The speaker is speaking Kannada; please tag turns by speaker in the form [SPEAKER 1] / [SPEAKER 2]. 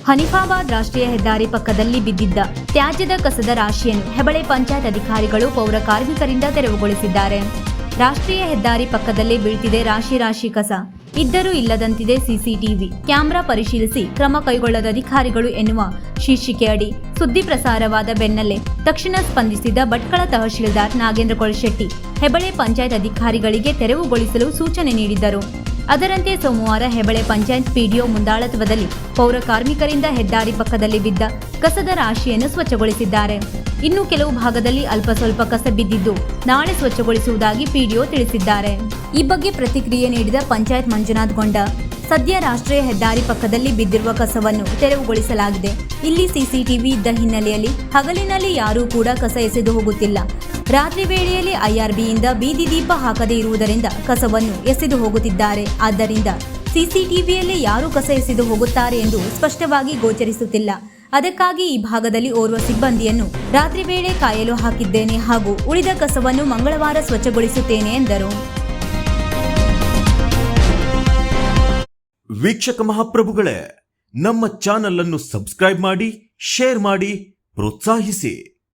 [SPEAKER 1] ಹನಿಫಾಬಾದ್ ರಾಷ್ಟ್ರೀಯ ಹೆದ್ದಾರಿ ಪಕ್ಕದಲ್ಲಿ ಬಿದ್ದಿದ್ದ ತ್ಯಾಜ್ಯದ ಕಸದ ರಾಶಿಯನ್ನು ಹೆಬಳೆ ಪಂಚಾಯತ್ ಅಧಿಕಾರಿಗಳು ಪೌರ ಕಾರ್ಮಿಕರಿಂದ ತೆರವುಗೊಳಿಸಿದ್ದಾರೆ. ರಾಷ್ಟ್ರೀಯ ಹೆದ್ದಾರಿ ಪಕ್ಕದಲ್ಲೇ ಬೀಳ್ತಿದೆ ರಾಶಿ ರಾಶಿ ಕಸ. ಇದ್ದರೂ ಇಲ್ಲದಂತಿದೆ ಸಿಸಿಟಿವಿ ಕ್ಯಾಮೆರಾ ಪರಿಶೀಲಿಸಿ ಕ್ರಮ ಕೈಗೊಳ್ಳದ ಅಧಿಕಾರಿಗಳು ಎನ್ನುವ ಶೀರ್ಷಿಕೆಯಡಿ ಸುದ್ದಿ ಪ್ರಸಾರವಾದ ಬೆನ್ನಲ್ಲೇ ತಕ್ಷಣ ಸ್ಪಂದಿಸಿದ ಭಟ್ಕಳ ತಹಶೀಲ್ದಾರ್ ನಾಗೇಂದ್ರ ಕೊಳಶೆಟ್ಟಿ ಹೆಬಳೆ ಪಂಚಾಯತ್ ಅಧಿಕಾರಿಗಳಿಗೆ ತೆರವುಗೊಳಿಸಲು ಸೂಚನೆ ನೀಡಿದ್ದರು. ಅದರಂತೆ ಸೋಮವಾರ ಹೆಬಳೆ ಪಂಚಾಯತ್ ಪಿಡಿಒ ಮುಂದಾಳತ್ವದಲ್ಲಿ ಪೌರ ಕಾರ್ಮಿಕರಿಂದ ಹೆದ್ದಾರಿ ಪಕ್ಕದಲ್ಲಿ ಬಿದ್ದ ಕಸದ ರಾಶಿಯನ್ನು ಸ್ವಚ್ಛಗೊಳಿಸಿದ್ದಾರೆ. ಇನ್ನು ಕೆಲವು ಭಾಗದಲ್ಲಿ ಅಲ್ಪ ಸ್ವಲ್ಪ ಕಸ ಬಿದ್ದಿದ್ದು ನಾಳೆ ಸ್ವಚ್ಛಗೊಳಿಸುವುದಾಗಿ ಪಿಡಿಒ ತಿಳಿಸಿದ್ದಾರೆ. ಈ ಬಗ್ಗೆ ಪ್ರತಿಕ್ರಿಯೆ ನೀಡಿದ ಪಂಚಾಯತ್ ಮಂಜುನಾಥ್ ಗೊಂಡ, ಸದ್ಯ ರಾಷ್ಟ್ರೀಯ ಹೆದ್ದಾರಿ ಪಕ್ಕದಲ್ಲಿ ಬಿದ್ದಿರುವ ಕಸವನ್ನು ತೆರವುಗೊಳಿಸಲಾಗಿದೆ. ಇಲ್ಲಿ ಸಿಸಿಟಿವಿ ಇದ್ದ ಹಿನ್ನೆಲೆಯಲ್ಲಿ ಹಗಲಿನಲ್ಲಿ ಯಾರೂ ಕೂಡ ಕಸ ಎಸೆದು ಹೋಗುತ್ತಿಲ್ಲ. ರಾತ್ರಿ ವೇಳೆಯಲ್ಲಿ ಐಆರ್ಬಿಯಿಂದ ಬೀದಿ ದೀಪ ಹಾಕದೇ ಇರುವುದರಿಂದ ಕಸವನ್ನು ಎಸೆದು ಹೋಗುತ್ತಿದ್ದಾರೆ. ಆದ್ದರಿಂದ ಸಿಸಿಟಿವಿಯಲ್ಲಿ ಯಾರು ಕಸ ಎಸೆದು ಹೋಗುತ್ತಾರೆ ಎಂದು ಸ್ಪಷ್ಟವಾಗಿ ಗೋಚರಿಸುತ್ತಿಲ್ಲ. ಅದಕ್ಕಾಗಿ ಈ ಭಾಗದಲ್ಲಿ ಓರ್ವ ಸಿಬ್ಬಂದಿಯನ್ನು ರಾತ್ರಿ ವೇಳೆ ಕಾಯಲು ಹಾಕಿದ್ದೇನೆ ಹಾಗೂ ಉಳಿದ ಕಸವನ್ನು ಮಂಗಳವಾರ ಸ್ವಚ್ಛಗೊಳಿಸುತ್ತೇನೆ ಎಂದರು.
[SPEAKER 2] ವೀಕ್ಷಕ ಮಹಾಪ್ರಭುಗಳೇ, ನಮ್ಮ ಚಾನಲ್ ಅನ್ನು ಸಬ್ಸ್ಕ್ರೈಬ್ ಮಾಡಿ, ಶೇರ್ ಮಾಡಿ, ಪ್ರೋತ್ಸಾಹಿಸಿ.